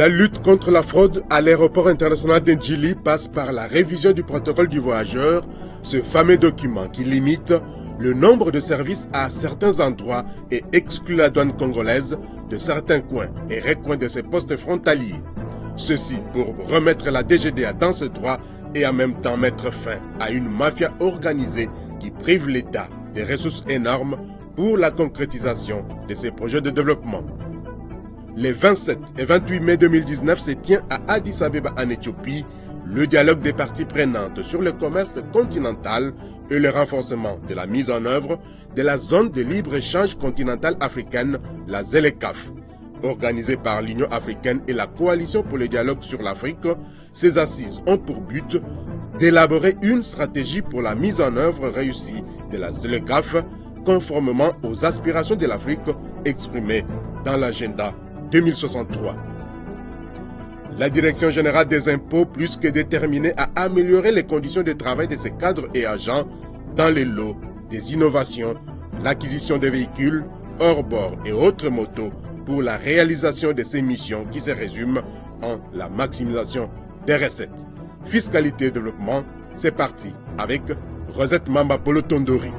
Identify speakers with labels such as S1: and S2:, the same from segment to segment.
S1: La lutte contre la fraude à l'aéroport international d'Ndjili passe par la révision du protocole du voyageur, ce fameux document qui limite le nombre de services à certains endroits et exclut la douane congolaise de certains coins et recoins de ses postes frontaliers. Ceci pour remettre la DGDA dans ce droit et en même temps mettre fin à une mafia organisée qui prive l'État des ressources énormes pour la concrétisation de ses projets de développement. Les 27 et 28 mai 2019 se tient à Addis Abeba en Éthiopie le dialogue des parties prenantes sur le commerce continental et le renforcement de la mise en œuvre de la zone de libre-échange continentale africaine, la ZLECAf. Organisée par l'Union africaine et la Coalition pour le dialogue sur l'Afrique, ces assises ont pour but d'élaborer une stratégie pour la mise en œuvre réussie de la ZLECAf conformément aux aspirations de l'Afrique exprimées dans l'agenda 2063. La Direction générale des impôts, plus que déterminée à améliorer les conditions de travail de ses cadres et agents dans les lots des innovations, l'acquisition de véhicules, hors-bord et autres motos pour la réalisation de ces missions qui se résument en la maximisation des recettes. Fiscalité et développement, c'est parti avec Rosette Mamba Polo Tondori.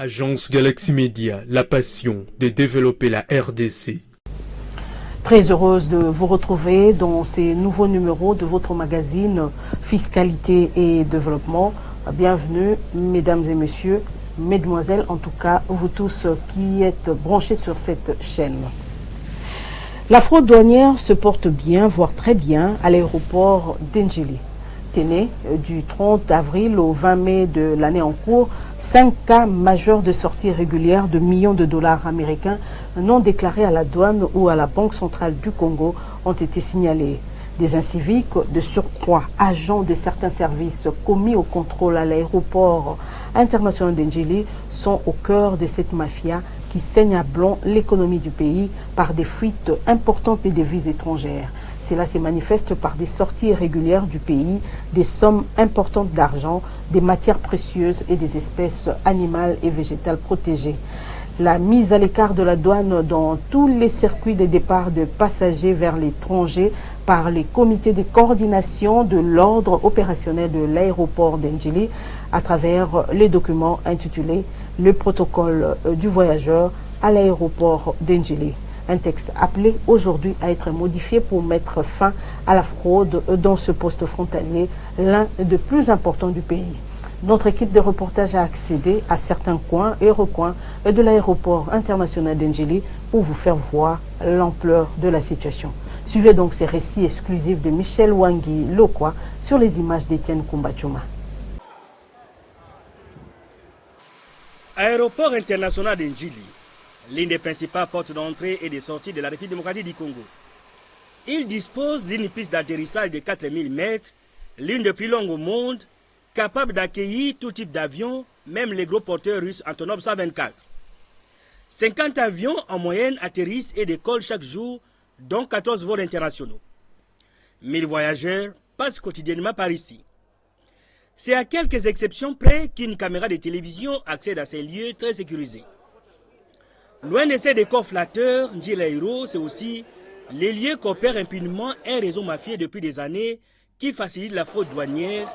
S2: Agence Galaxy Media, la passion de développer la RDC.
S3: Très heureuse de vous retrouver dans ces nouveaux numéros de votre magazine Fiscalité et Développement. Bienvenue, mesdames et messieurs, mesdemoiselles, en tout cas, vous tous qui êtes branchés sur cette chaîne. La fraude douanière se porte bien, voire très bien, à l'aéroport d'Ndjili. Tenez, du 30 avril au 20 mai de l'année en cours, 5 cas majeurs de sorties régulières de millions de dollars américains non déclarés à la douane ou à la Banque centrale du Congo ont été signalés. Des inciviques, de surcroît agents de certains services commis au contrôle à l'aéroport international d'Ndjili, sont au cœur de cette mafia qui saigne à blanc l'économie du pays par des fuites importantes des devises étrangères. Cela se manifeste par des sorties irrégulières du pays, des sommes importantes d'argent, des matières précieuses et des espèces animales et végétales protégées. La mise à l'écart de la douane dans tous les circuits de départ de passagers vers l'étranger par les comités de coordination de l'ordre opérationnel de l'aéroport d'Ndjili à travers les documents intitulés « Le protocole du voyageur à l'aéroport d'Ndjili ». Un texte appelé aujourd'hui à être modifié pour mettre fin à la fraude dans ce poste frontalier, l'un des plus importants du pays. Notre équipe de reportage a accédé à certains coins et recoins de l'aéroport international d'Ndjili pour vous faire voir l'ampleur de la situation. Suivez donc ces récits exclusifs de Michel Wangi Lokwa sur les images d'Étienne Kumbachuma.
S4: Aéroport international d'Ndjili, l'une des principales portes d'entrée et de sortie de la République démocratique du Congo. Il dispose d'une piste d'atterrissage de 4000 mètres, l'une des plus longues au monde, capable d'accueillir tout type d'avion, même les gros porteurs russes Antonov 124. 50 avions en moyenne atterrissent et décollent chaque jour, dont 14 vols internationaux. 1000 voyageurs passent quotidiennement par ici. C'est à quelques exceptions près qu'une caméra de télévision accède à ces lieux très sécurisés. Loin de ces décors flatteurs, Ndjilaïro, c'est aussi les lieux qu'opère impunément un réseau mafieux depuis des années qui facilite la fraude douanière,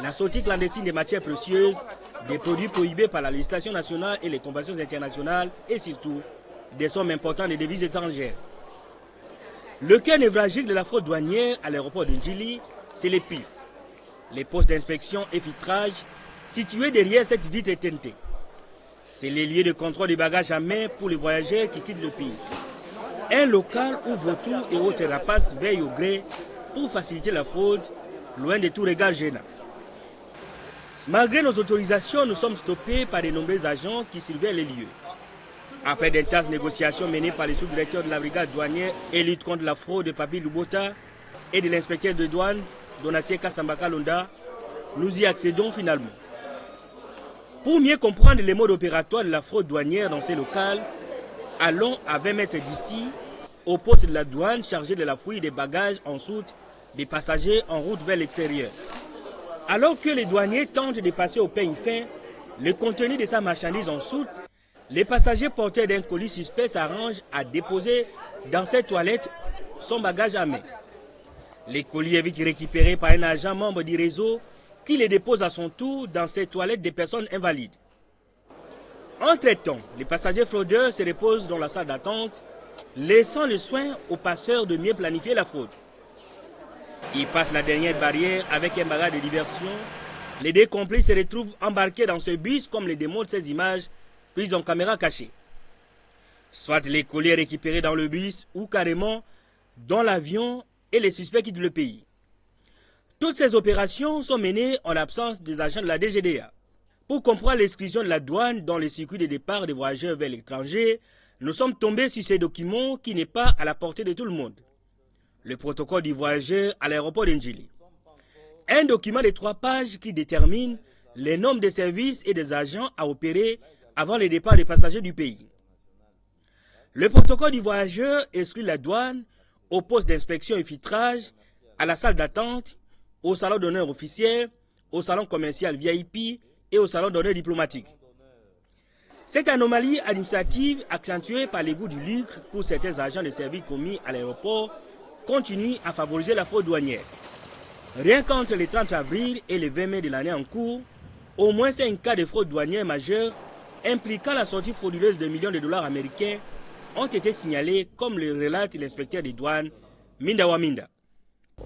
S4: la sortie clandestine des matières précieuses, des produits prohibés par la législation nationale et les conventions internationales et surtout des sommes importantes de devises étrangères. Le cœur névralgique de la fraude douanière à l'aéroport de Ndjili, c'est les PIF, les postes d'inspection et filtrage situés derrière cette vitre teintée. C'est les lieux de contrôle des bagages à main pour les voyageurs qui quittent le pays. Un local où vautours et autres rapaces veillent au gré pour faciliter la fraude, loin de tout regard gênant. Malgré nos autorisations, nous sommes stoppés par de nombreux agents qui surveillent les lieux. Après d'intenses négociations menées par les sous-directeurs de la brigade douanière et lutte contre la fraude de Papi Lubota et de l'inspecteur de douane Donatien Kassambaka Londa, nous y accédons finalement. Pour mieux comprendre les modes opératoires de la fraude douanière dans ces locales, allons à 20 mètres d'ici, au poste de la douane chargé de la fouille des bagages en soute des passagers en route vers l'extérieur. Alors que les douaniers tentent de passer au peigne fin, le contenu de sa marchandise en soute Les passagers porteurs d'un colis suspect s'arrangent à déposer dans cette toilette son bagage à main. Les colis est vite récupérés par un agent membre du réseau qui les dépose à son tour dans ces toilettes des personnes invalides. Entre-temps, les passagers fraudeurs se reposent dans la salle d'attente, laissant le soin aux passeurs de mieux planifier la fraude. Ils passent la dernière barrière avec un bagage de diversion. Les deux complices se retrouvent embarqués dans ce bus comme le démontrent ces images prises en caméra cachée. Soit les colis récupérés dans le bus ou carrément dans l'avion et les suspects quittent le pays. Toutes ces opérations sont menées en l'absence des agents de la DGDA. Pour comprendre l'exclusion de la douane dans les circuits de départ des voyageurs vers l'étranger, nous sommes tombés sur ces documents qui n'est pas à la portée de tout le monde. Le protocole du voyageur à l'aéroport d'Ndjili. Un document de 3 pages qui détermine les nombres de services et des agents à opérer avant le départ des passagers du pays. Le protocole du voyageur exclut la douane au poste d'inspection et filtrage, à la salle d'attente, au salon d'honneur officiel, au salon commercial VIP et au salon d'honneur diplomatique. Cette anomalie administrative, accentuée par les goûts du lucre pour certains agents de service commis à l'aéroport, continue à favoriser la fraude douanière. Rien qu'entre le 30 avril et le 20 mai de l'année en cours, au moins 5 cas de fraude douanière majeure impliquant la sortie frauduleuse de millions de dollars américains ont été signalés, comme le relate l'inspecteur des douanes, Minda Waminda.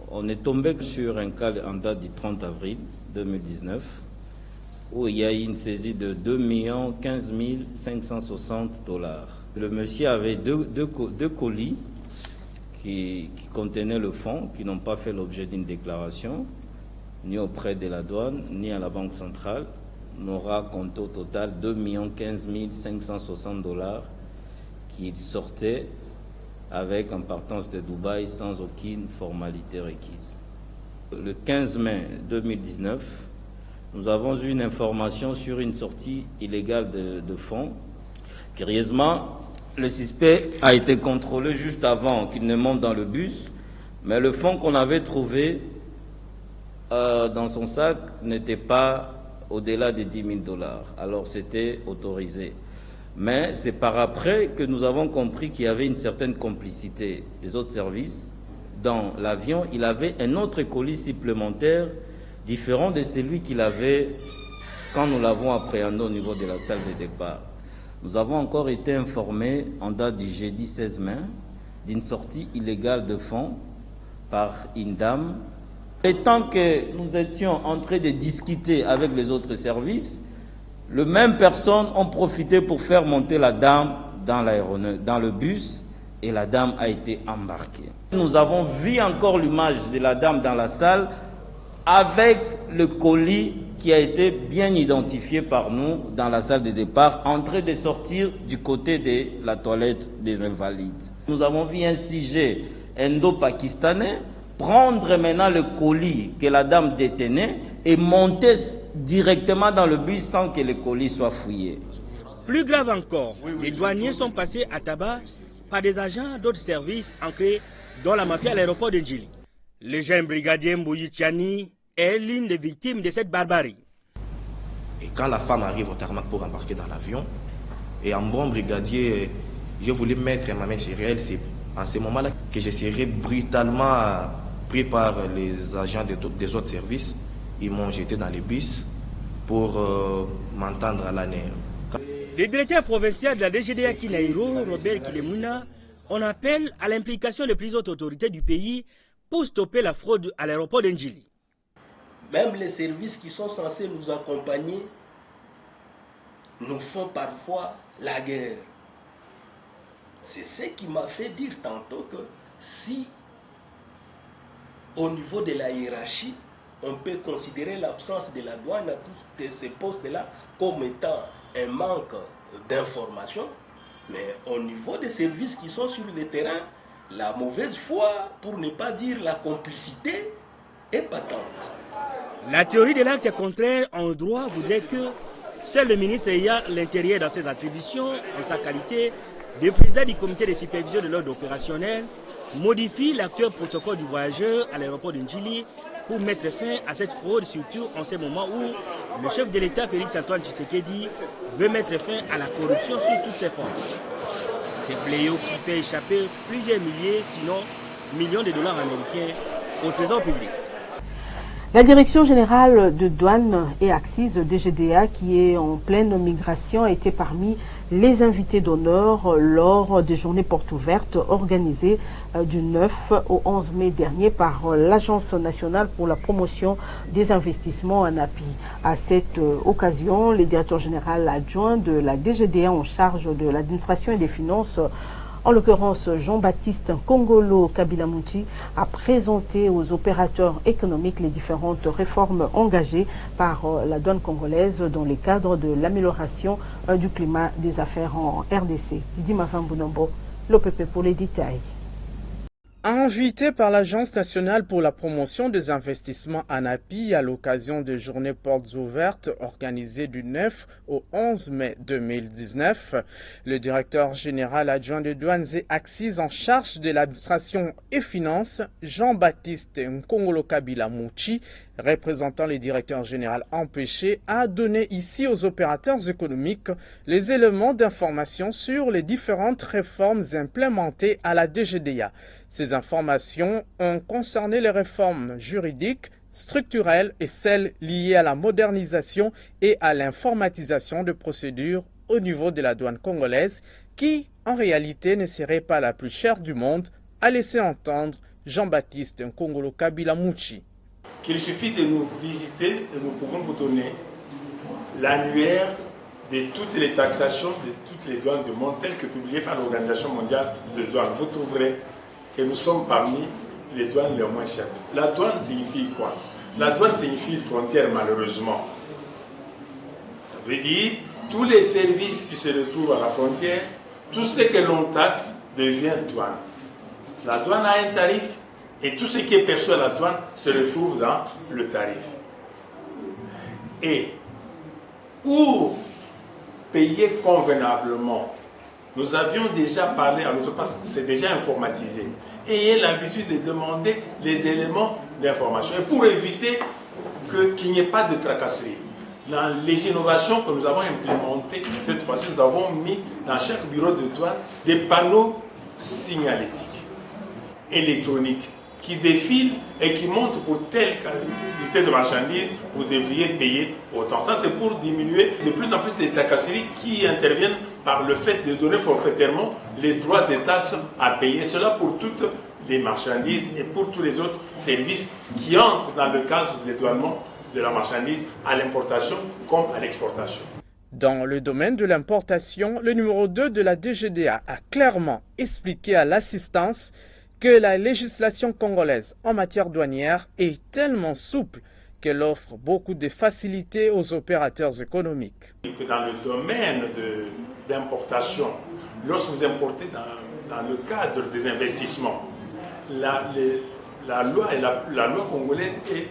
S5: On est tombé sur un cas en date du 30 avril 2019 où il y a eu une saisie de 2 15 560 $. Le monsieur avait deux colis qui contenaient le fonds, qui n'ont pas fait l'objet d'une déclaration, ni auprès de la douane, ni à la Banque centrale. On aura compté au total 2 15 560 $ qui sortaient avec en partance de Dubaï sans aucune formalité requise. Le 15 mai 2019, nous avons eu une information sur une sortie illégale de fonds. Curieusement, le suspect a été contrôlé juste avant qu'il ne monte dans le bus, mais le fonds qu'on avait trouvé dans son sac n'était pas au-delà de 10 000 $. Alors c'était autorisé. Mais c'est par après que nous avons compris qu'il y avait une certaine complicité des autres services. Dans l'avion, il avait un autre colis supplémentaire différent de celui qu'il avait quand nous l'avons appréhendé au niveau de la salle de départ. Nous avons encore été informés en date du jeudi 16 mai d'une sortie illégale de fonds par une dame. Et tant que nous étions en train de discuter avec les autres services, les mêmes personnes ont profité pour faire monter la dame dans le bus et la dame a été embarquée. Nous avons vu encore l'image de la dame dans la salle avec le colis qui a été bien identifié par nous dans la salle de départ, en train de sortir du côté de la toilette des invalides. Nous avons vu un sujet indo-pakistanais prendre maintenant le colis que la dame détenait et monter directement dans le bus sans que le colis soit fouillé.
S4: Plus grave encore, les douaniers sont passés à tabac par des agents d'autres services ancrés dans la mafia à l'aéroport de Ndjili. Le jeune brigadier Mbouyi Tchani est l'une des victimes de cette barbarie.
S6: Et quand la femme arrive au tarmac pour embarquer dans l'avion, et en bon brigadier, je voulais mettre ma main sur elle, c'est en ce moment-là que je serais brutalement pris par les agents des autres services. Ils m'ont jeté dans les bus pour m'entendre à la nerf.
S4: Le directeur provincial de la DGDA Kinaïro, Robert Kilemuna, on appelle à l'implication des plus hautes autorités du pays pour stopper la fraude à l'aéroport d'Ndjili.
S7: Même les services qui sont censés nous accompagner nous font parfois la guerre. C'est ce qui m'a fait dire tantôt que si au niveau de la hiérarchie, on peut considérer l'absence de la douane à tous ces postes-là comme étant un manque d'information, mais au niveau des services qui sont sur le terrain, la mauvaise foi, pour ne pas dire la complicité, est patente.
S4: La théorie de l'acte contraire en droit voudrait que seul le ministre ayant l'intérieur dans ses attributions, en sa qualité de président du comité de supervision de l'ordre opérationnel, modifie l'actuel protocole du voyageur à l'aéroport de Njili pour mettre fin à cette fraude, surtout en ce moment où le chef de l'État, Félix-Antoine Tshisekedi, veut mettre fin à la corruption sous toutes ses formes. C'est fléau qui fait échapper plusieurs milliers, sinon millions de dollars américains au trésor public.
S3: La Direction générale de douane et axes DGDA, qui est en pleine migration, a été parmi les invités d'honneur lors des journées portes ouvertes organisées du 9 au 11 mai dernier par l'Agence nationale pour la promotion des investissements ANAPI. À cette occasion, le directeur général adjoint de la DGDA en charge de l'administration et des finances, en l'occurrence Jean-Baptiste Nkongolo Kabila-Mounchi, a présenté aux opérateurs économiques les différentes réformes engagées par la douane congolaise dans le cadre de l'amélioration du climat des affaires en RDC. Didi Mavambunombo, l'OPP pour les détails.
S8: Invité par l'Agence nationale pour la promotion des investissements ANAPI à l'occasion des journées portes ouvertes organisées du 9 au 11 mai 2019, le directeur général adjoint de douanes et axes en charge de l'administration et finances, Jean-Baptiste Nkongolo Kabila-Mounchi, représentant le directeur général empêché, a donné ici aux opérateurs économiques les éléments d'information sur les différentes réformes implémentées à la DGDA. Ces informations ont concerné les réformes juridiques, structurelles et celles liées à la modernisation et à l'informatisation de procédures au niveau de la douane congolaise qui, en réalité, ne serait pas la plus chère du monde, a laissé entendre Jean-Baptiste Nkongolo Kabila-Mounchi.
S9: Qu'il suffit de nous visiter et nous pouvons vous donner l'annuaire de toutes les taxations de toutes les douanes du monde telles que publiées par l'Organisation mondiale de douane. Vous trouverez que nous sommes parmi les douanes les moins chères. La douane signifie quoi? La douane signifie frontière, malheureusement. Ça veut dire tous les services qui se retrouvent à la frontière, tout ce que l'on taxe devient douane. La douane a un tarif et tout ce qui est perçu à la douane se retrouve dans le tarif. Et pour payer convenablement, nous avions déjà parlé à l'autre parce que c'est déjà informatisé. Ayez l'habitude de demander les éléments d'information. Et pour éviter qu'il n'y ait pas de tracasserie, dans les innovations que nous avons implémentées, cette fois-ci, nous avons mis dans chaque bureau de douane des panneaux signalétiques électroniques qui défilent et qui montrent pour telle quantité de marchandises, vous devriez payer autant. Ça, c'est pour diminuer de plus en plus les tracasseries qui interviennent par le fait de donner forfaitairement les droits et taxes à payer. Cela pour toutes les marchandises et pour tous les autres services qui entrent dans le cadre du dédouanement de la marchandise à l'importation comme à l'exportation.
S8: Dans le domaine de l'importation, le numéro 2 de la DGDA a clairement expliqué à l'assistance que la législation congolaise en matière douanière est tellement souple qu'elle offre beaucoup de facilités aux opérateurs économiques.
S9: Dans le domaine d'importation, lorsque vous importez dans le cadre des investissements, la loi congolaise est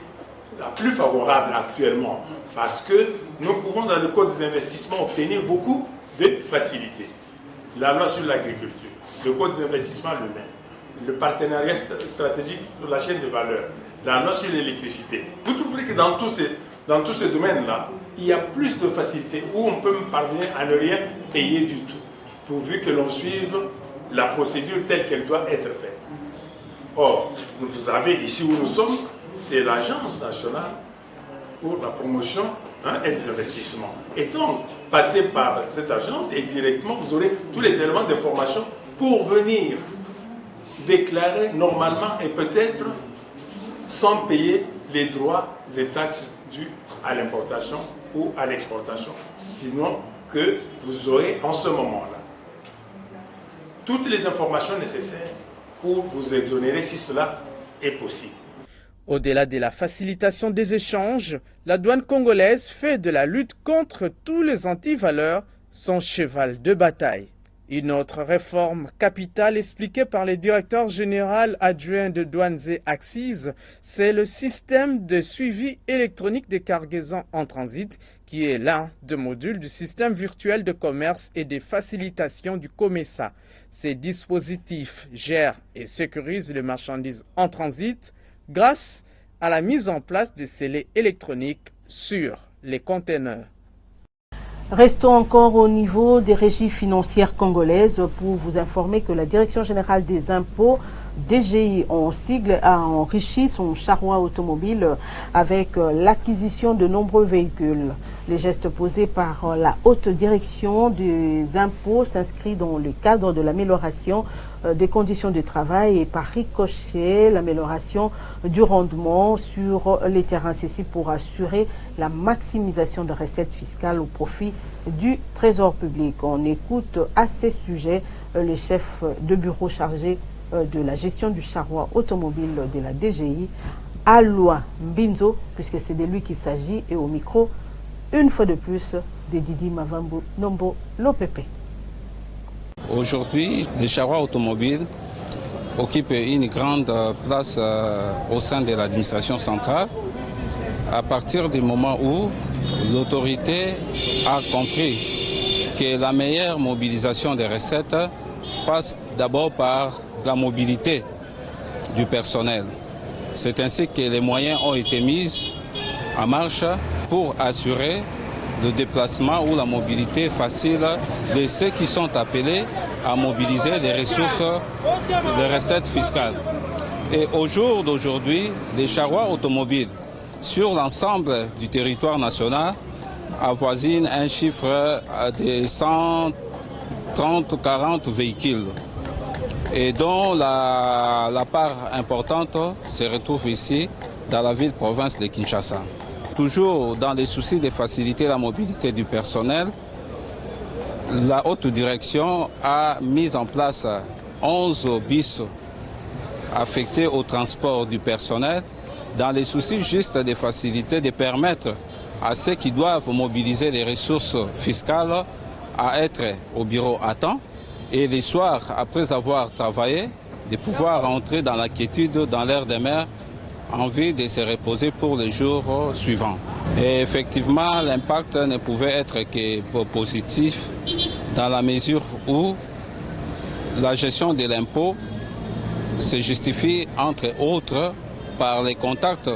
S9: la plus favorable actuellement parce que nous pouvons dans le code des investissements obtenir beaucoup de facilités. La loi sur l'agriculture, le code des investissements lui-même, le partenariat stratégique sur la chaîne de valeur, la loi sur l'électricité. Vous trouverez que dans tous ces domaines-là, il y a plus de facilité où on peut parvenir à ne rien payer du tout, pourvu que l'on suive la procédure telle qu'elle doit être faite. Or, vous savez, ici où nous sommes, c'est l'Agence nationale pour la promotion et des investissements. Et donc, passez par cette agence et directement, vous aurez tous les éléments d'information pour venir déclarer normalement et peut-être sans payer les droits et taxes dus à l'importation ou à l'exportation, sinon que vous aurez en ce moment-là toutes les informations nécessaires pour vous exonérer si cela est possible.
S8: Au-delà de la facilitation des échanges, la douane congolaise fait de la lutte contre tous les antivaleurs son cheval de bataille. Une autre réforme capitale expliquée par le directeur général adjoint de Douanes et Axes, c'est le système de suivi électronique des cargaisons en transit qui est l'un des modules du système virtuel de commerce et de facilitation du COMESA. Ces dispositifs gèrent et sécurisent les marchandises en transit grâce à la mise en place de scellés électroniques sur les conteneurs.
S3: Restons encore au niveau des régies financières congolaises pour vous informer que la Direction générale des impôts, DGI en sigle, a enrichi son charroi automobile avec l'acquisition de nombreux véhicules. Les gestes posés par la haute direction des impôts s'inscrivent dans le cadre de l'amélioration des conditions de travail et par ricochet l'amélioration du rendement sur les terrains. Ceci pour assurer la maximisation de recettes fiscales au profit du trésor public. On écoute à ces sujets le chef de bureau chargé de la gestion du charroi automobile de la DGI, Aloua Mbinzo, puisque c'est de lui qu'il s'agit, et au micro, une fois de plus, de Didi Mavambo Nombo Lopepe.
S10: Aujourd'hui, le charroi automobile occupe une grande place au sein de l'administration centrale à partir du moment où l'autorité a compris que la meilleure mobilisation des recettes passe d'abord par la mobilité du personnel. C'est ainsi que les moyens ont été mis en marche pour assurer le déplacement ou la mobilité facile de ceux qui sont appelés à mobiliser les ressources, les recettes fiscales. Et au jour d'aujourd'hui, les charrois automobiles sur l'ensemble du territoire national avoisinent un chiffre de 130-40 véhicules et dont la part importante se retrouve ici dans la ville-province de Kinshasa. Toujours dans les soucis de faciliter la mobilité du personnel, la haute direction a mis en place 11 bus affectés au transport du personnel dans les soucis juste de faciliter, de permettre à ceux qui doivent mobiliser les ressources fiscales à être au bureau à temps et les soirs, après avoir travaillé, de pouvoir entrer dans la quiétude, dans l'air de mer, en vue de se reposer pour les jours suivants. Et effectivement, l'impact ne pouvait être que positif dans la mesure où la gestion de l'impôt se justifie, entre autres, par les contacts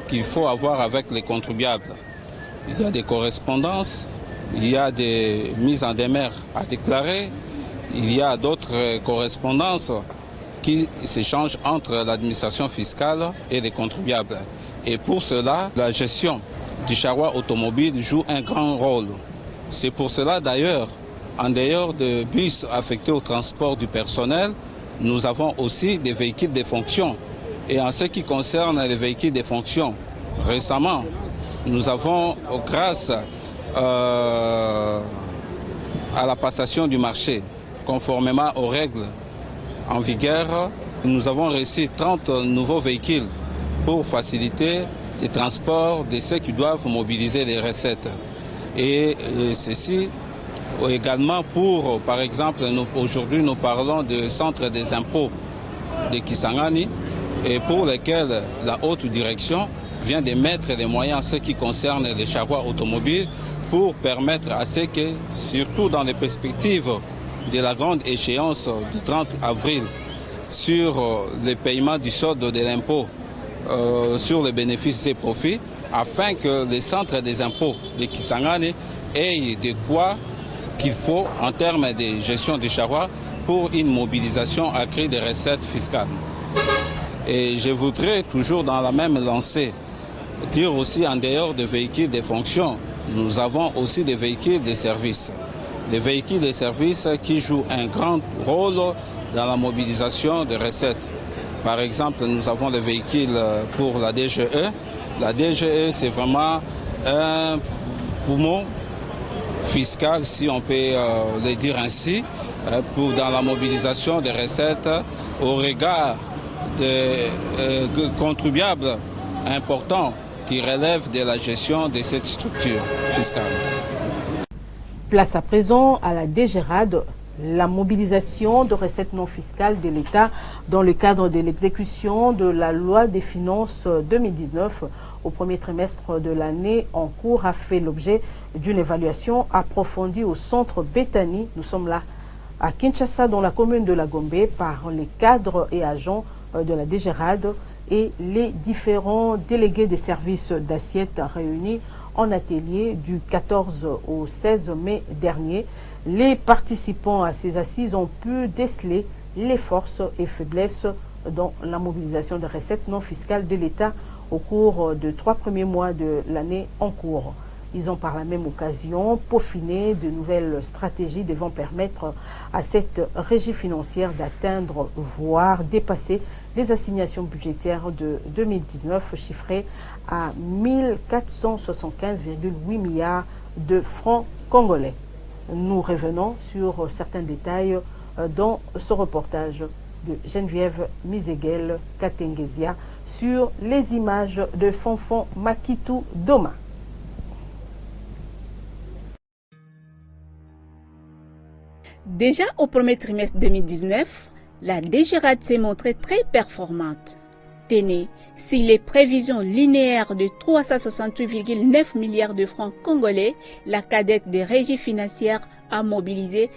S10: qu'il faut avoir avec les contribuables. Il y a des correspondances, il y a des mises en demeure à déclarer, il y a d'autres correspondances qui s'échangent entre l'administration fiscale et les contribuables. Et pour cela, la gestion du charroi automobile joue un grand rôle. C'est pour cela d'ailleurs, en dehors de bus affectés au transport du personnel, nous avons aussi des véhicules de fonction. Et en ce qui concerne les véhicules de fonction, récemment, nous avons, grâce à la passation du marché, conformément aux règles en vigueur, nous avons reçu 30 nouveaux véhicules pour faciliter les transports de ceux qui doivent mobiliser les recettes. Et ceci également pour, par exemple, aujourd'hui nous parlons du centre des impôts de Kisangani et pour lesquels la haute direction vient de mettre les moyens en ce qui concerne les charrois automobiles pour permettre à ceux que, surtout dans les perspectives de la grande échéance du 30 avril sur le paiement du solde de l'impôt sur les bénéfices et profits, afin que les centres des impôts de Kisangani aient de quoi qu'il faut en termes de gestion du charroi pour une mobilisation accrue des recettes fiscales. Et je voudrais toujours dans la même lancée dire aussi en dehors des véhicules de fonction, nous avons aussi des véhicules de service. Des véhicules de service qui jouent un grand rôle dans la mobilisation des recettes. Par exemple, nous avons les véhicules pour la DGE. La DGE, c'est vraiment un poumon fiscal, si on peut le dire ainsi, dans la mobilisation des recettes au regard des contribuables importants qui relèvent de la gestion de cette structure fiscale.
S3: Place à présent à la DGRAD, la mobilisation de recettes non fiscales de l'État dans le cadre de l'exécution de la loi des finances 2019 au premier trimestre de l'année en cours a fait l'objet d'une évaluation approfondie au centre Bethany. Nous sommes là à Kinshasa, dans la commune de la Gombe, par les cadres et agents de la DGRAD et les différents délégués des services d'assiette réunis en atelier du 14 au 16 mai dernier. Les participants à ces assises ont pu déceler les forces et faiblesses dans la mobilisation des recettes non fiscales de l'État au cours de 3 premiers mois de l'année en cours. Ils ont par la même occasion peaufiné de nouvelles stratégies devant permettre à cette régie financière d'atteindre, voire dépasser les assignations budgétaires de 2019 chiffrées à 1475,8 milliards de francs congolais. Nous revenons sur certains détails dans ce reportage de Geneviève Mizeguel Katengesia sur les images de Fonfon Makitou Doma.
S11: Déjà au premier trimestre 2019, la DGRAD s'est montrée très performante. Tenez, si les prévisions linéaires de 368,9 milliards de francs congolais, la cadette des régies financières a mobilisé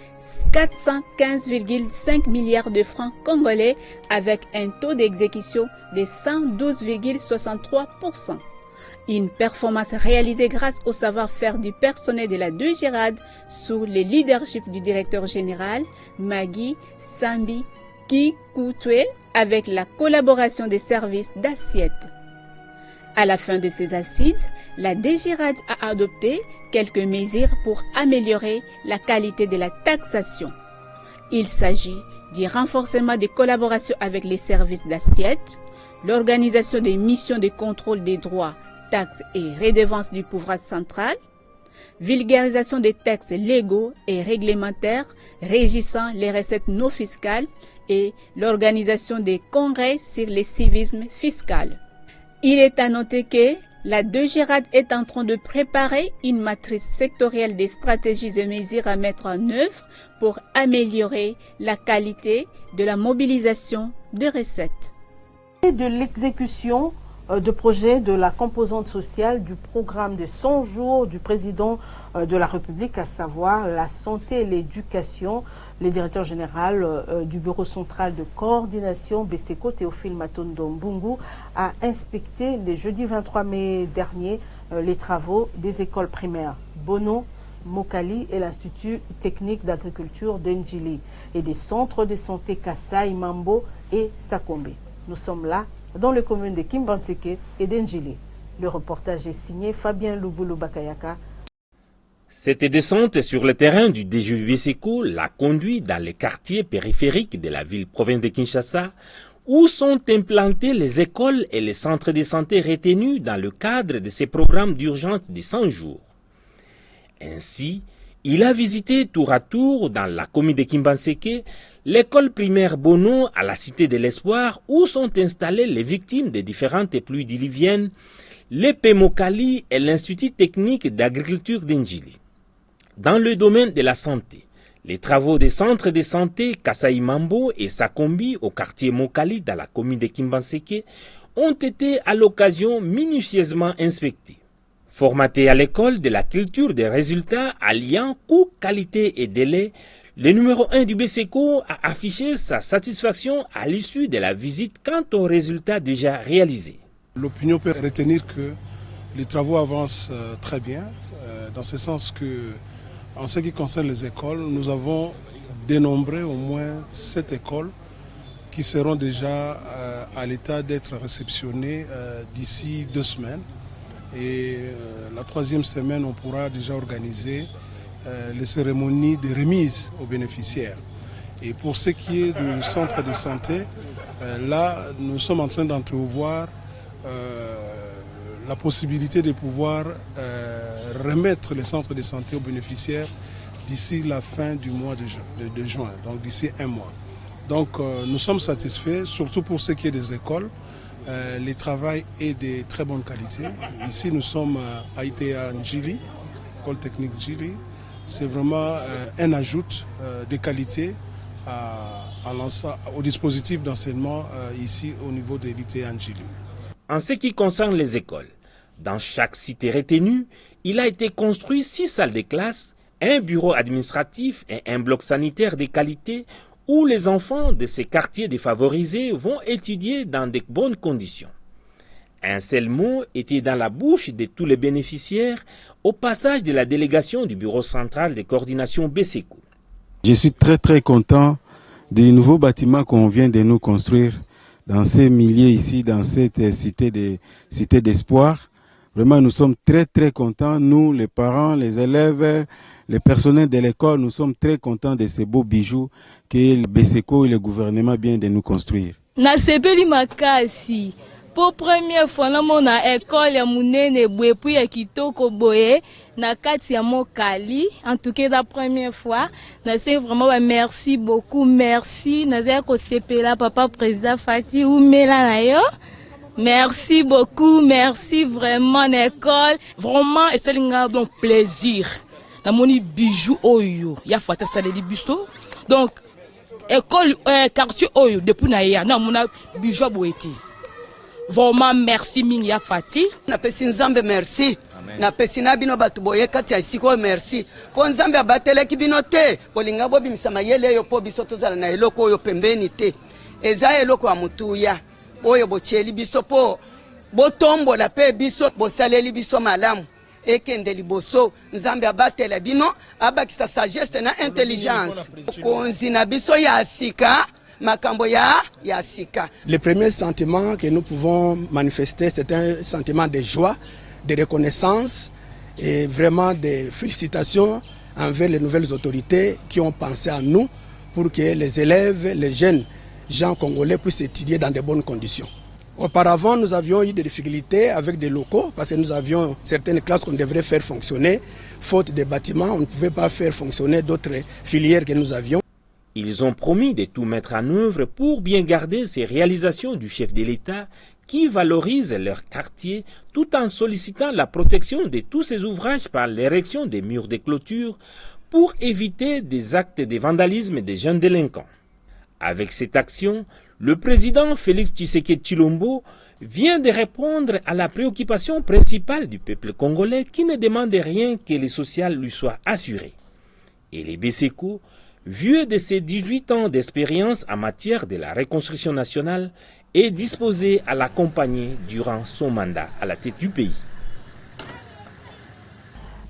S11: 415,5 milliards de francs congolais avec un taux d'exécution de 112,63%. Une performance réalisée grâce au savoir-faire du personnel de la DGRAD sous le leadership du directeur général Magui Sambi Kikoutoué avec la collaboration des services d'assiette. À la fin de ces assises, la DGRAD a adopté quelques mesures pour améliorer la qualité de la taxation. Il s'agit du renforcement des collaborations avec les services d'assiette, l'organisation des missions de contrôle des droits, taxes et redevances du pouvoir central, vulgarisation des textes légaux et réglementaires régissant les recettes non fiscales et l'organisation des congrès sur le civisme fiscal. Il est à noter que la DGRAD est en train de préparer une matrice sectorielle des stratégies et mesures à mettre en œuvre pour améliorer la qualité de la mobilisation de recettes.
S3: De l'exécution de projets de la composante sociale du programme de 100 jours du président de la République, à savoir la santé et l'éducation. Le directeur général du bureau central de coordination BESECO, Théophile Matondo Mbungu, a inspecté le jeudi 23 mai dernier les travaux des écoles primaires Bono, Mokali et l'Institut technique d'agriculture d'Enjili et des centres de santé Kassai, Mambo et Sakombe. Nous sommes là dans les communes de Kimbanseke et d'Enjili. Le reportage est signé Fabien Lubulu Bakayaka.
S12: Cette descente sur le terrain du DGU BESECO l'a conduit dans les quartiers périphériques de la ville-province de Kinshasa, où sont implantées les écoles et les centres de santé retenus dans le cadre de ces programmes d'urgence de 100 jours. Ainsi, il a visité tour à tour dans la commune de Kimbanseke l'école primaire Bono à la Cité de l'Espoir, où sont installées les victimes des différentes pluies diluviennes, l'EP Mokali et l'Institut technique d'agriculture d'Enjili. Dans le domaine de la santé, les travaux des centres de santé Kassai Mambo et Sakombi au quartier Mokali dans la commune de Kimbanseke ont été à l'occasion minutieusement inspectés. Formaté à l'école de la culture des résultats alliant coût, qualité et délai, le numéro 1 du BESECO a affiché sa satisfaction à l'issue de la visite quant aux résultats déjà réalisés.
S13: L'opinion peut retenir que les travaux avancent très bien, dans ce sens que, en ce qui concerne les écoles, nous avons dénombré au moins 7 écoles qui seront déjà à l'état d'être réceptionnées d'ici 2 semaines. Et la 3e semaine, on pourra déjà organiser les cérémonies de remise aux bénéficiaires. Et pour ce qui est du centre de santé, là, nous sommes en train d'entrevoir la possibilité de pouvoir remettre les centres de santé aux bénéficiaires d'ici la fin du mois de juin, donc d'ici 1 mois. Donc nous sommes satisfaits, surtout pour ce qui est des écoles. Le travail est de très bonne qualité. Ici, nous sommes à ITA Njili, école technique Njili. c'est vraiment un ajout de qualité au dispositif d'enseignement ici au niveau de l'IT Ndjili.
S12: En ce qui concerne les écoles, dans chaque cité retenue, il a été construit 6 salles de classe, un bureau administratif et un bloc sanitaire de qualité où les enfants de ces quartiers défavorisés vont étudier dans de bonnes conditions. Un seul mot était dans la bouche de tous les bénéficiaires au passage de la délégation du bureau central de coordination BSECO.
S14: Je suis très content des nouveaux bâtiments qu'on vient de nous construire dans ces milieux ici, dans cette cité d'espoir. Vraiment, nous sommes très contents, nous, les parents, les élèves, les personnels de l'école, nous sommes très contents de ces beaux bijoux que le BSECO et le gouvernement viennent de nous construire.
S15: Nasepeli makasi. Pour première fois, nous avons école ya munene bwepu ya kitoko boye na kati ya mokali. En tout cas, la première fois, nous vraiment merci beaucoup, merci. Nous avons sepela papa président Fati Oumela na yo. Merci beaucoup, merci vraiment l'école.
S16: Vraiment, et c'est un plaisir. Na moni bijou oyo, ya fata saleli biso. Donc école quartier oyo depuis na ya na mona bijou boeti. Vraiment merci mingi ya fati.
S17: Na pesi nzambe merci. Na pesi na bino batu boye kati ya siko merci. Po nzambe abateleki bino te. Bolinga bo bimisa mayele yo po biso tozala na eloko oyo pembeni te. Eza eloko ya mutuya. Oyo bocheli biso po botombola pe biso bosaleli biso malamu. Ekende liboso nzambe abatela bino abakisa sagesse na intelligence. Konzi na biso ya sika.
S18: Le premier sentiment que nous pouvons manifester, c'est un sentiment de joie, de reconnaissance et vraiment de félicitations envers les nouvelles autorités qui ont pensé à nous pour que les élèves, les jeunes gens congolais puissent étudier dans de bonnes conditions. Auparavant, nous avions eu des difficultés avec des locaux parce que nous avions certaines classes qu'on devrait faire fonctionner. Faute de bâtiments, on ne pouvait pas faire fonctionner d'autres filières que nous avions.
S12: Ils ont promis de tout mettre en œuvre pour bien garder ces réalisations du chef de l'État qui valorise leur quartier tout en sollicitant la protection de tous ces ouvrages par l'érection des murs de clôture pour éviter des actes de vandalisme des jeunes délinquants. Avec cette action, le président Félix Tshisekedi Tshilombo vient de répondre à la préoccupation principale du peuple congolais qui ne demande rien que le social lui soit assuré. Et les BSECO, vieux de ses 18 ans d'expérience en matière de la reconstruction nationale, est disposé à l'accompagner durant son mandat à la tête du pays.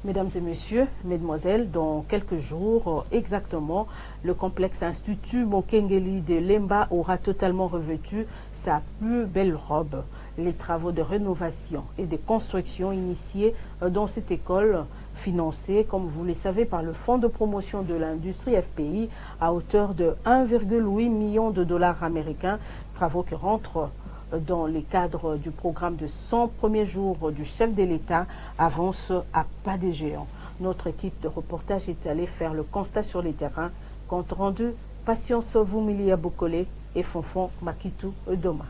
S3: Mesdames et messieurs, mesdemoiselles, dans quelques jours exactement, le complexe Institut Mokengeli de Lemba aura totalement revêtu sa plus belle robe. Les travaux de rénovation et de construction initiés dans cette école, financés, comme vous le savez, par le Fonds de promotion de l'industrie FPI à hauteur de 1,8 million de dollars américains, travaux qui rentrent dans les cadres du programme de 100 premiers jours du chef de l'État, avance à pas de géant. Notre équipe de reportage est allée faire le constat sur les terrains. Compte rendu, Patience Vumilia Bokole et Fonfon Makitu Doma.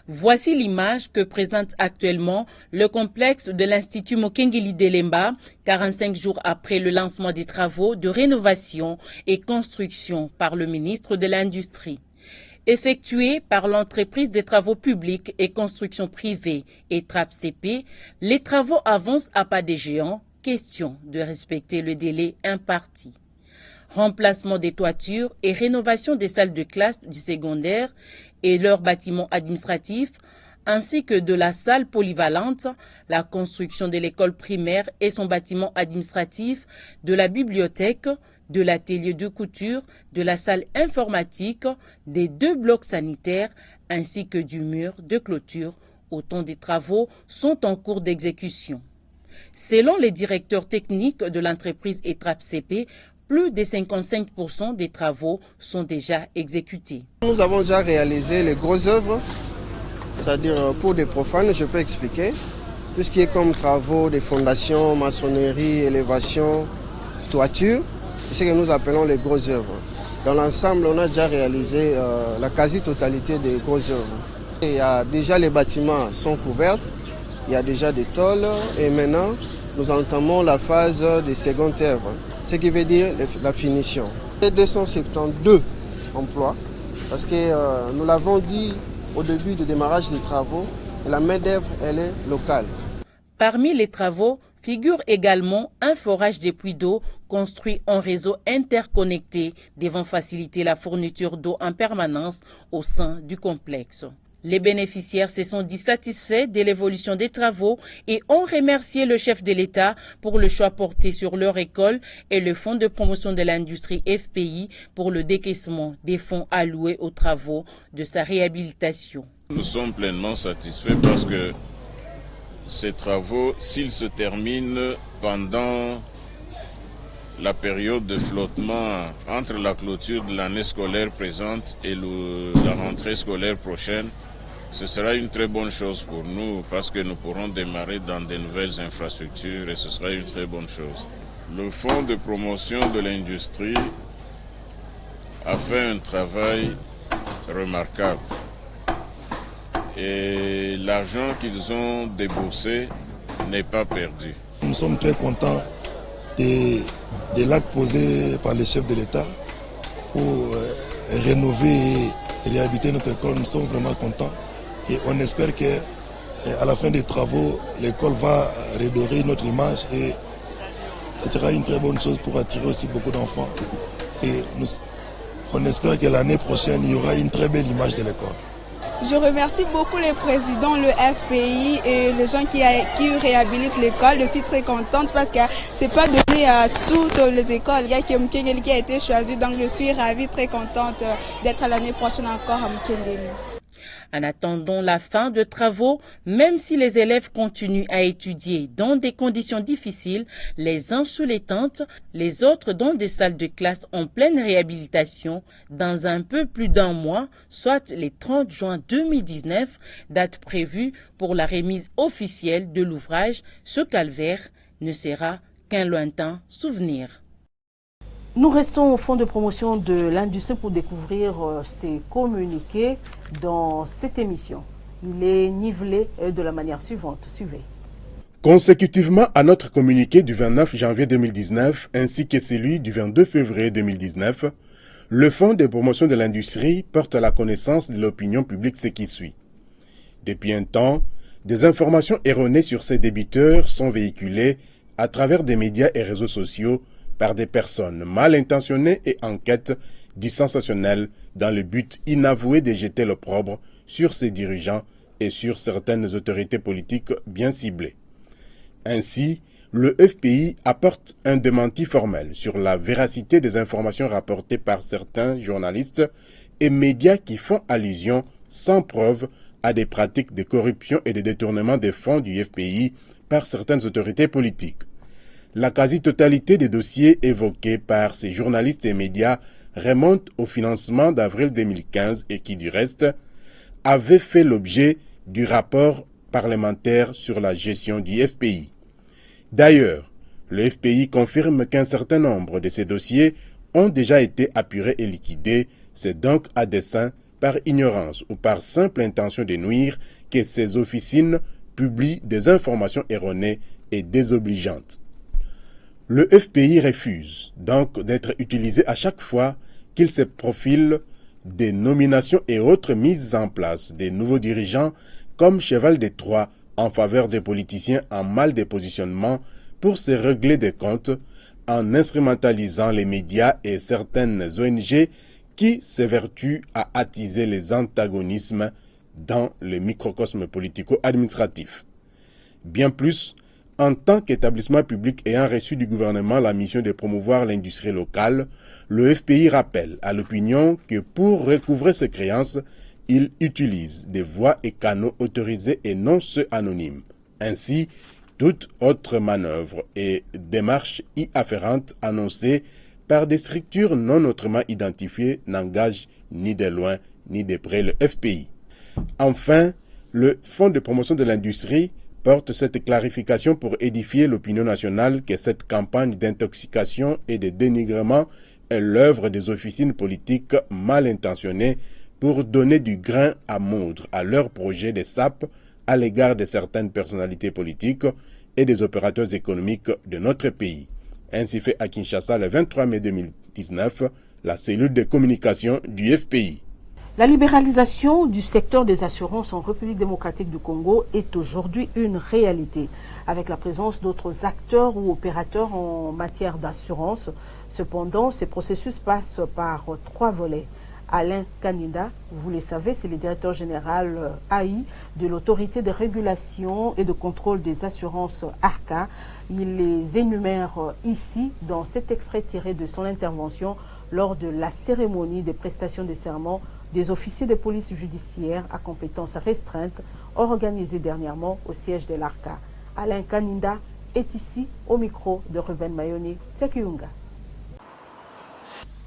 S16: Voici l'image que présente actuellement le complexe de l'Institut Mokengeli de Lemba, 45 jours après le lancement des travaux de rénovation et construction par le ministre de l'Industrie. Effectués par l'entreprise des travaux publics et construction privée et TRAPCP, les travaux avancent à pas de géant, question de respecter le délai imparti. Remplacement des toitures et rénovation des salles de classe du secondaire et leurs bâtiments administratifs, ainsi que de la salle polyvalente, la construction de l'école primaire et son bâtiment administratif, de la bibliothèque, de l'atelier de couture, de la salle informatique, des 2 blocs sanitaires, ainsi que du mur de clôture. Autant des travaux sont en cours d'exécution. Selon les directeurs techniques de l'entreprise ETRAPCP, plus de 55% des travaux sont déjà exécutés.
S19: Nous avons déjà réalisé les grosses œuvres, c'est-à-dire pour des profanes, je peux expliquer. Tout ce qui est comme travaux de fondation, maçonnerie, élévation, toiture, c'est ce que nous appelons les grosses œuvres. Dans l'ensemble, on a déjà réalisé la quasi-totalité des grosses œuvres. Il y a déjà les bâtiments sont couverts, il y a déjà des tôles et maintenant nous entamons la phase des secondes œuvres, ce qui veut dire la finition. 272 emplois, parce que nous l'avons dit au début du démarrage des travaux, la main-d'œuvre, elle est locale.
S16: Parmi les travaux figure également un forage des puits d'eau construit en réseau interconnecté devant faciliter la fourniture d'eau en permanence au sein du complexe. Les bénéficiaires se sont dit satisfaits de l'évolution des travaux et ont remercié le chef de l'État pour le choix porté sur leur école et le Fonds de promotion de l'industrie FPI pour le décaissement des fonds alloués aux travaux de sa réhabilitation.
S20: Nous sommes pleinement satisfaits parce que ces travaux, s'ils se terminent pendant la période de flottement entre la clôture de l'année scolaire présente et la rentrée scolaire prochaine, ce sera une très bonne chose pour nous parce que nous pourrons démarrer dans de nouvelles infrastructures et ce sera une très bonne chose. Le Fonds de promotion de l'industrie a fait un travail remarquable et l'argent qu'ils ont déboursé n'est pas perdu.
S21: Nous sommes très contents des l'acte posé par le chef de l'État pour rénover et réhabiliter notre école. Nous sommes vraiment contents et on espère qu'à la fin des travaux, l'école va redorer notre image et ce sera une très bonne chose pour attirer aussi beaucoup d'enfants. Et on espère que l'année prochaine, il y aura une très belle image de l'école.
S22: Je remercie beaucoup le président, le FPI et les gens qui réhabilitent l'école. Je suis très contente parce que ce n'est pas donné à toutes les écoles. Il y a Mkengeli qui a été choisi, donc je suis ravie, très contente d'être l'année prochaine encore à Mkengeli.
S16: En attendant la fin de travaux, même si les élèves continuent à étudier dans des conditions difficiles, les uns sous les tentes, les autres dans des salles de classe en pleine réhabilitation, dans un peu plus d'un mois, soit les 30 juin 2019, date prévue pour la remise officielle de l'ouvrage, ce calvaire ne sera qu'un lointain souvenir.
S3: Nous restons au Fonds de promotion de l'industrie pour découvrir ces communiqués dans cette émission. Il est nivelé de la manière suivante. Suivez.
S1: Consécutivement à notre communiqué du 29 janvier 2019 ainsi que celui du 22 février 2019, le Fonds de promotion de l'industrie porte à la connaissance de l'opinion publique ce qui suit. Depuis un temps, des informations erronées sur ces débiteurs sont véhiculées à travers des médias et réseaux sociaux par des personnes mal intentionnées et en quête du sensationnel dans le but inavoué de jeter l'opprobre sur ses dirigeants et sur certaines autorités politiques bien ciblées. Ainsi, le FPI apporte un démenti formel sur la véracité des informations rapportées par certains journalistes et médias qui font allusion sans preuve à des pratiques de corruption et de détournement des fonds du FPI par certaines autorités politiques. La quasi-totalité des dossiers évoqués par ces journalistes et médias remontent au financement d'avril 2015 et qui, du reste, avaient fait l'objet du rapport parlementaire sur la gestion du FPI. D'ailleurs, le FPI confirme qu'un certain nombre de ces dossiers ont déjà été apurés et liquidés, c'est donc à dessein, par ignorance ou par simple intention de nuire, que ces officines publient des informations erronées et désobligeantes. Le FPI refuse donc d'être utilisé à chaque fois qu'il se profile des nominations et autres mises en place des nouveaux dirigeants comme cheval de Troie en faveur des politiciens en mal de positionnement pour se régler des comptes en instrumentalisant les médias et certaines ONG qui s'évertuent à attiser les antagonismes dans le microcosme politico-administratif. Bien plus, en tant qu'établissement public ayant reçu du gouvernement la mission de promouvoir l'industrie locale, le FPI rappelle à l'opinion que pour recouvrer ses créances, il utilise des voies et canaux autorisés et non ceux anonymes. Ainsi, toute autre manœuvre et démarche y afférente annoncée par des structures non autrement identifiées n'engage ni de loin ni de près le FPI. Enfin, le Fonds de promotion de l'industrie porte cette clarification pour édifier l'opinion nationale que cette campagne d'intoxication et de dénigrement est l'œuvre des officines politiques mal intentionnées pour donner du grain à moudre à leur projet de sape à l'égard de certaines personnalités politiques et des opérateurs économiques de notre pays. Ainsi fait à Kinshasa le 23 mai 2019 la cellule de communication du FPI.
S3: La libéralisation du secteur des assurances en République démocratique du Congo est aujourd'hui une réalité, avec la présence d'autres acteurs ou opérateurs en matière d'assurance. Cependant, ce processus passe par 3 volets. Alain Kanida, vous le savez, c'est le directeur général AI de l'autorité de régulation et de contrôle des assurances ARCA. Il les énumère ici dans cet extrait tiré de son intervention lors de la cérémonie de prestation de serment des officiers de police judiciaire à compétences restreintes organisée dernièrement au siège de l'ARCA. Alain Kanida est ici au micro de Ruben Mayoni Tsekiunga.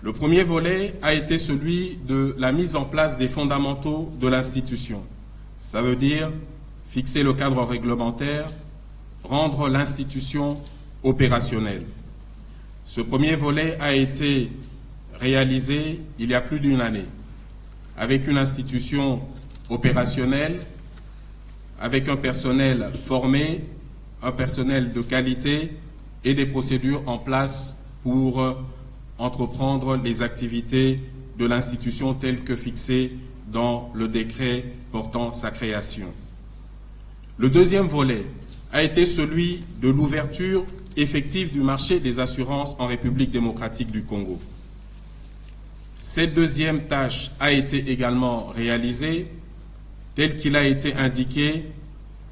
S2: Le premier volet a été celui de la mise en place des fondamentaux de l'institution. Ça veut dire fixer le cadre réglementaire, rendre l'institution opérationnelle. Ce premier volet a été réalisé il y a plus d'une année, avec une institution opérationnelle, avec un personnel formé, un personnel de qualité et des procédures en place pour entreprendre les activités de l'institution telles que fixées dans le décret portant sa création. Le deuxième volet a été celui de l'ouverture effective du marché des assurances en République démocratique du Congo. Cette deuxième tâche a été également réalisée, tel qu'il a été indiqué,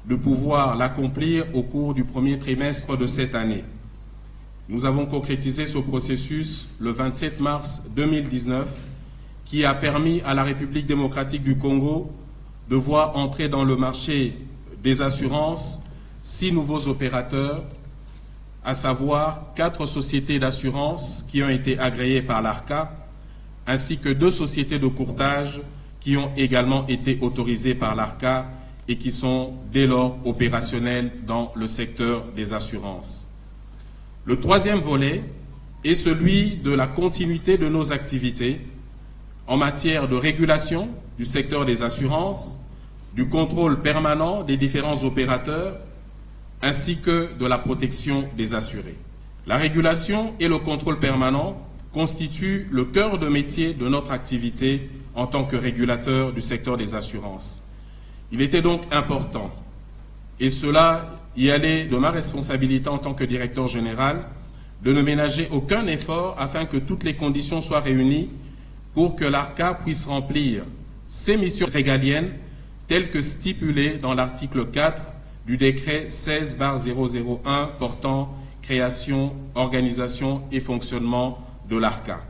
S2: de pouvoir l'accomplir au cours du premier trimestre de cette année. Nous avons concrétisé ce processus le 27 mars 2019, qui a permis à la République démocratique du Congo de voir entrer dans le marché des assurances 6 nouveaux opérateurs, à savoir 4 sociétés d'assurance qui ont été agréées par l'ARCA, ainsi que 2 sociétés de courtage qui ont également été autorisées par l'ARCA et qui sont dès lors opérationnelles dans le secteur des assurances. Le troisième volet est celui de la continuité de nos activités en matière de régulation du secteur des assurances, du contrôle permanent des différents opérateurs, ainsi que de la protection des assurés. La régulation et le contrôle permanent constituent le cœur de métier de notre activité en tant que régulateur du secteur des assurances. Il était donc important, et cela y allait de ma responsabilité en tant que directeur général, de ne ménager aucun effort afin que toutes les conditions soient réunies pour que l'ARCA puisse remplir ses missions régaliennes telles que stipulées dans l'article 4 du décret 16/001 portant création, organisation et fonctionnement de l'ARCA.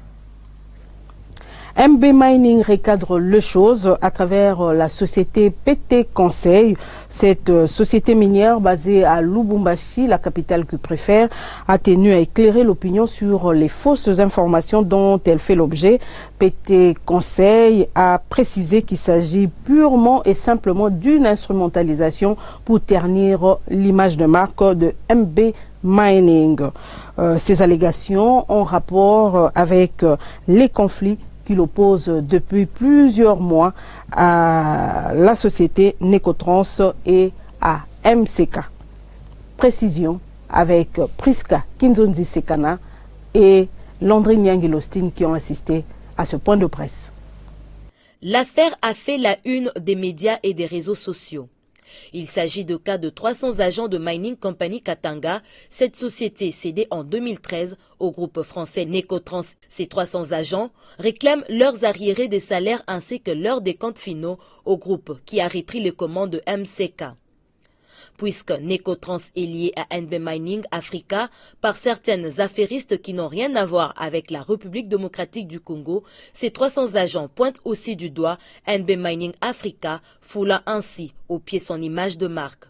S3: MB Mining recadre les choses à travers la société PT Conseil. Cette société minière basée à Lubumbashi, la capitale qu'il préfère, a tenu à éclairer l'opinion sur les fausses informations dont elle fait l'objet. PT Conseil a précisé qu'il s'agit purement et simplement d'une instrumentalisation pour ternir l'image de marque de MB Mining. Ces allégations ont rapport avec les conflits qui l'oppose depuis plusieurs mois à la société Necotrans et à MCK. Précision avec Priska Kinzonzi Sekana et Landry Nyangilostine qui ont assisté à ce point de presse.
S5: L'affaire a fait la une des médias et des réseaux sociaux. Il s'agit de cas de 300 agents de Mining Company Katanga, cette société cédée en 2013 au groupe français Necotrans. Ces 300 agents réclament leurs arriérés des salaires ainsi que leurs décomptes finaux au groupe qui a repris les commandes de MCK. Puisque Necotrans est lié à NB Mining Africa par certaines affairistes qui n'ont rien à voir avec la République démocratique du Congo, ces 300 agents pointent aussi du doigt NB Mining Africa, foulant ainsi au pied son image de marque.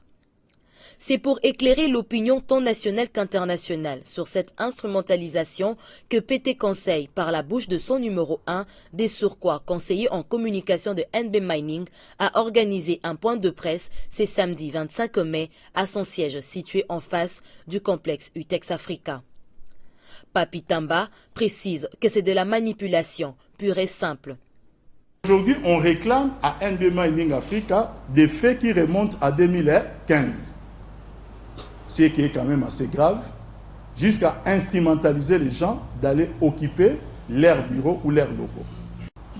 S5: C'est pour éclairer l'opinion tant nationale qu'internationale sur cette instrumentalisation que PT Conseil, par la bouche de son numéro 1, des surcroît conseiller en communication de NB Mining, a organisé un point de presse ce samedi 25 mai à son siège situé en face du complexe Utex Africa. Papi Tamba précise que c'est de la manipulation pure et simple.
S23: Aujourd'hui, on réclame à NB Mining Africa des faits qui remontent à 2015. ce qui est quand même assez grave, jusqu'à instrumentaliser les gens d'aller occuper leurs bureaux ou leurs locaux.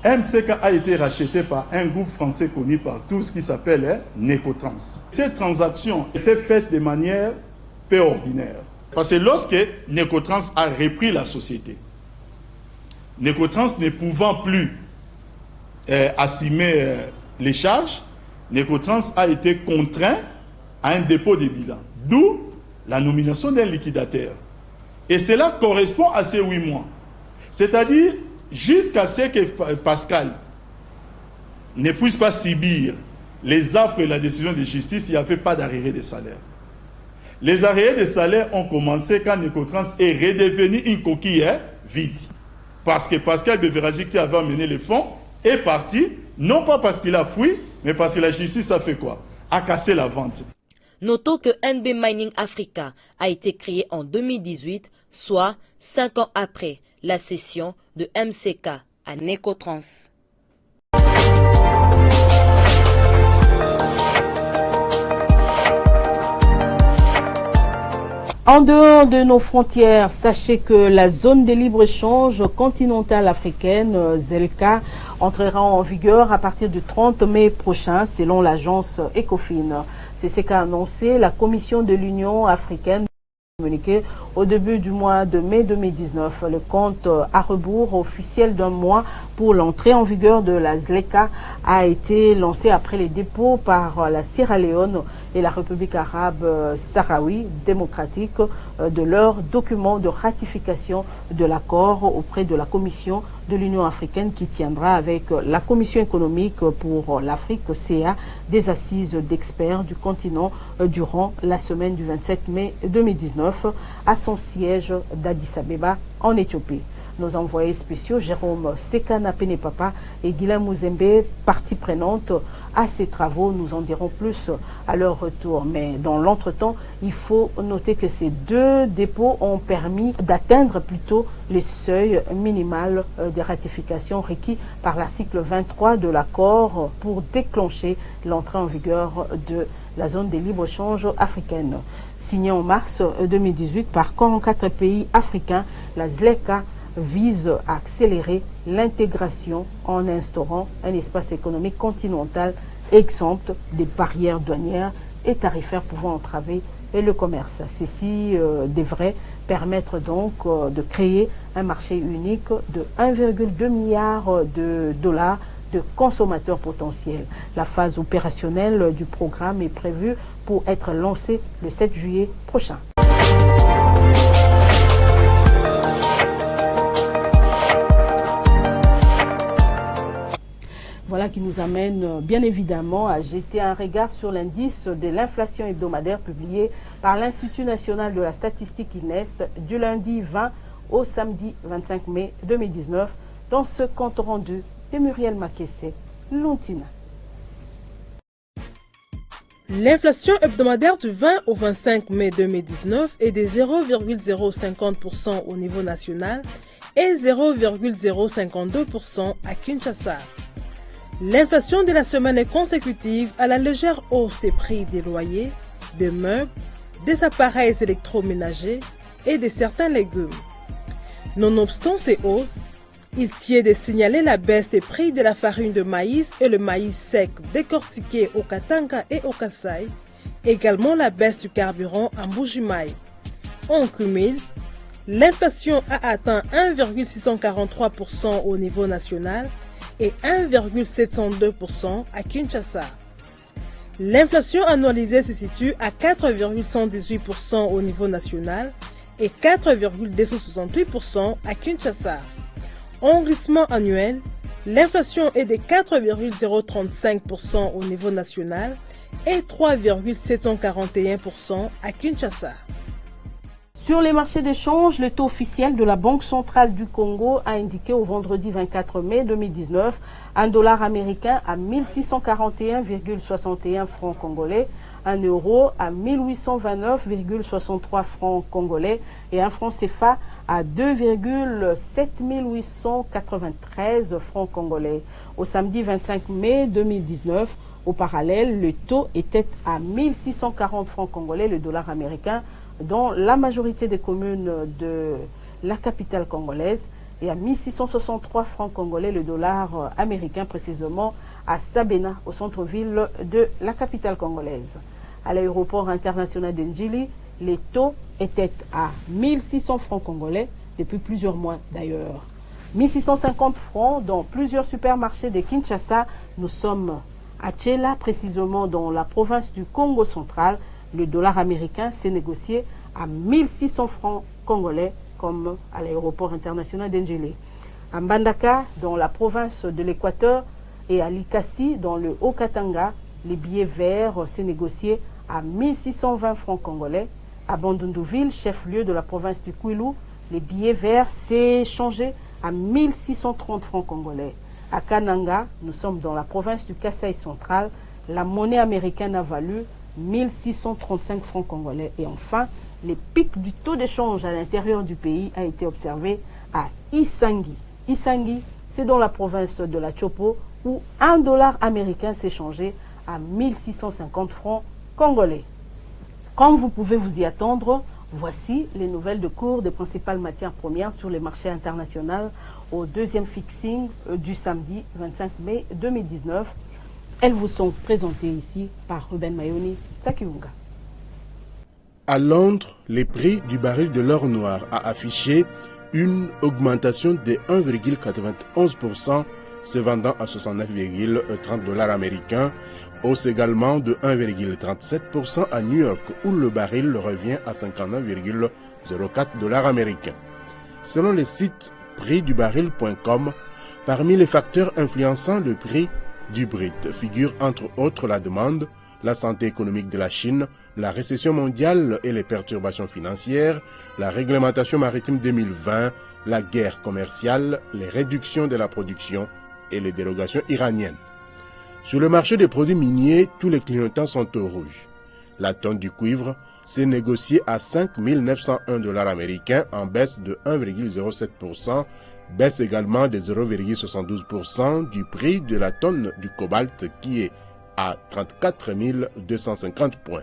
S23: MCK a été racheté par un groupe français connu par tous qui s'appelle Necotrans. Cette transaction s'est faite de manière peu ordinaire. Parce que lorsque Necotrans a repris la société, Necotrans ne pouvant plus assumer les charges, Necotrans a été contraint à un dépôt de bilan. D'où la nomination d'un liquidateur. Et cela correspond à ces 8 mois. C'est-à-dire jusqu'à ce que Pascal ne puisse pas subir les affres et la décision de justice, il n'y avait pas d'arriérés de salaire. Les arriérés de salaire ont commencé quand Necotrans est redevenu une coquille vide. Parce que Pascal Beveragi, qui avait amené les fonds, est parti, non pas parce qu'il a fui, mais parce que la justice a fait quoi? A cassé la vente.
S5: Notons que NB Mining Africa a été créé en 2018, soit 5 ans après la cession de MCK à Necotrans.
S3: En dehors de nos frontières, sachez que la zone de libre-échange continentale africaine, ZELCA, entrera en vigueur à partir du 30 mai prochain, selon l'agence Ecofin. C'est ce qu'a annoncé la Commission de l'Union africaine communiqué au début du mois de mai 2019. Le compte à rebours officiel d'un mois pour l'entrée en vigueur de la ZLECA a été lancé après les dépôts par la Sierra Leone et la République arabe sahraoui démocratique de leurs documents de ratification de l'accord auprès de la Commission de l'Union africaine qui tiendra avec la Commission économique pour l'Afrique, CA, des assises d'experts du continent durant la semaine du 27 mai 2019 à son siège d'Addis Abeba en Éthiopie. Nos envoyés spéciaux, Jérôme Sekana Penepapa et Guillaume Mouzembe, partie prenante à ces travaux, nous en diront plus à leur retour. Mais dans l'entretemps, il faut noter que ces deux dépôts ont permis d'atteindre plutôt les seuils minimales de ratification requis par l'article 23 de l'accord pour déclencher l'entrée en vigueur de la zone de libre-échange africaine. Signée en mars 2018 par 44 pays africains, la ZLECA vise à accélérer l'intégration en instaurant un espace économique continental exempt des barrières douanières et tarifaires pouvant entraver le commerce. Ceci devrait permettre donc de créer un marché unique de 1,2 milliard de dollars de consommateurs potentiels. La phase opérationnelle du programme est prévue pour être lancée le 7 juillet prochain. Voilà qui nous amène bien évidemment à jeter un regard sur l'indice de l'inflation hebdomadaire publié par l'Institut national de la statistique INES du lundi 20 au samedi 25 mai 2019 dans ce compte rendu de Muriel Makessé, Lontina.
S4: L'inflation hebdomadaire du 20 au 25 mai 2019 est de 0,050% au niveau national et 0,052% à Kinshasa. L'inflation de la semaine consécutive à la légère hausse des prix des loyers, des meubles, des appareils électroménagers et de certains légumes. Nonobstant ces hausses, il tient de signaler la baisse des prix de la farine de maïs et le maïs sec décortiqué au Katanga et au Kasaï, également la baisse du carburant en Mbuji-Mayi. En cumul, l'inflation a atteint 1,643% au niveau national et 1,702% à Kinshasa. L'inflation annualisée se situe à 4,118% au niveau national et 4,268% à Kinshasa. En glissement annuel, l'inflation est de 4,035% au niveau national et 3,741% à Kinshasa.
S3: Sur les marchés d'échange, le taux officiel de la Banque centrale du Congo a indiqué au vendredi 24 mai 2019 un dollar américain à 1641,61 francs congolais, un euro à 1829,63 francs congolais et un franc CFA à 2,7893 francs congolais. Au samedi 25 mai 2019, Au parallèle, le taux était à 1640 francs congolais, le dollar américain, dans la majorité des communes de la capitale congolaise, et à 1663 francs congolais, le dollar américain, précisément à Sabena, au centre-ville de la capitale congolaise. À l'aéroport international de Njili, les taux étaient à 1600 francs congolais, depuis plusieurs mois d'ailleurs. 1650 francs dans plusieurs supermarchés de Kinshasa. Nous sommes à Tchela, précisément dans la province du Congo central. Le dollar américain s'est négocié à 1600 francs congolais, comme à l'aéroport international d'Ndjélé. À Mbandaka, dans la province de l'Équateur, et à Likasi, dans le Haut-Katanga, les billets verts s'est négocié à 1620 francs congolais. À Bandundouville, chef-lieu de la province du Kwilu, les billets verts s'est changé à 1630 francs congolais. À Kananga, nous sommes dans la province du Kasaï central, la monnaie américaine a valu 1635 francs congolais. Et enfin, les pics du taux d'échange à l'intérieur du pays a été observé à Isangi. Isangi, c'est dans la province de la Chopo, où un dollar américain s'est changé à 1650 francs congolais. Comme vous pouvez vous y attendre, voici les nouvelles de cours des principales matières premières sur les marchés internationaux au deuxième fixing du samedi 25 mai 2019. Elles vous sont présentées ici par Ruben Mayoni Tsakiunga.
S1: À Londres, le prix du baril de l'or noir a affiché une augmentation de 1,91%, se vendant à 69,30 $ américains, hausse également de 1,37% à New York, où le baril revient à 59,04 $ américains. Selon le site prixdubaril.com, parmi les facteurs influençant le prix du Brent figurent entre autres la demande, la santé économique de la Chine, la récession mondiale et les perturbations financières, la réglementation maritime 2020, la guerre commerciale, les réductions de la production et les dérogations iraniennes. Sur le marché des produits miniers, tous les clignotants sont au rouge. La tonne du cuivre s'est négociée à 5 901 $ américains en baisse de 1,07%, baisse également de 0,72% du prix de la tonne du cobalt qui est à 34 250 points.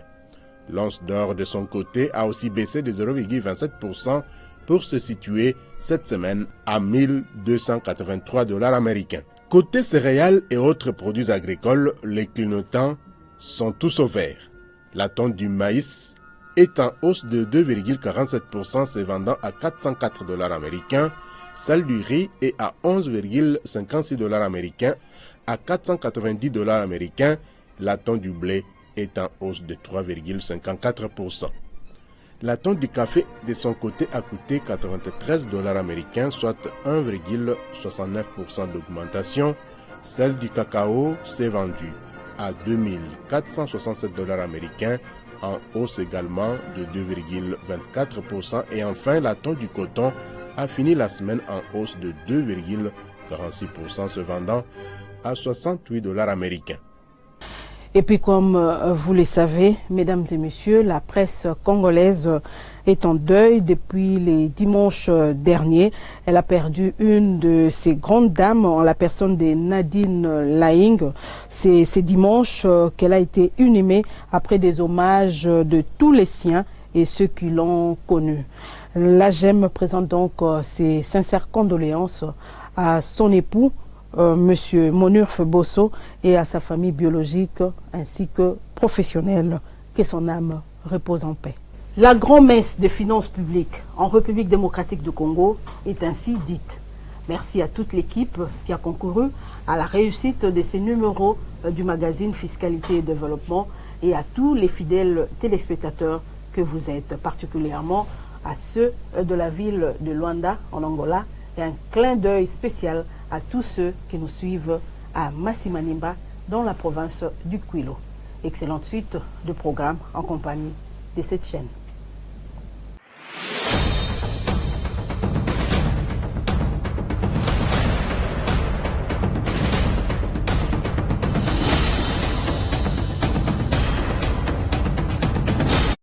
S1: L'once d'or de son côté a aussi baissé de 0,27% pour se situer cette semaine à 1283 $ américains. Côté céréales et autres produits agricoles, les clignotants sont tous au vert. La tonne du maïs est en hausse de 2,47%, se vendant à 404 $ américains. Celle du riz est à 11,56 $ américains, à 490 $ américains. La tonne du blé est en hausse de 3,54%. La tonne du café, de son côté, a coûté 93 $ américains, soit 1,69% d'augmentation. Celle du cacao s'est vendue à 2467 $ américains, en hausse également de 2,24%. Et enfin, la tonne du coton a fini la semaine en hausse de 2,46%, se vendant à 68 $ américains.
S3: Et puis comme vous le savez, mesdames et messieurs, la presse congolaise est en deuil depuis les dimanches derniers. Elle a perdu une de ses grandes dames en la personne de Nadine Laing. C'est dimanche qu'elle a été inhumée après des hommages de tous les siens et ceux qui l'ont connue. L'AGEM présente donc ses sincères condoléances à son époux, Monsieur Monurf Bosso, et à sa famille biologique ainsi que professionnelle. Que son âme repose en paix. La grand-messe des finances publiques en République démocratique du Congo est ainsi dite. Merci à toute l'équipe qui a concouru à la réussite de ces numéros du magazine Fiscalité et Développement et à tous les fidèles téléspectateurs que vous êtes, particulièrement à ceux de la ville de Luanda en Angola, et un clin d'œil spécial à tous ceux qui nous suivent à Massimanimba dans la province du Kwilu. Excellente suite de programmes en compagnie de cette chaîne.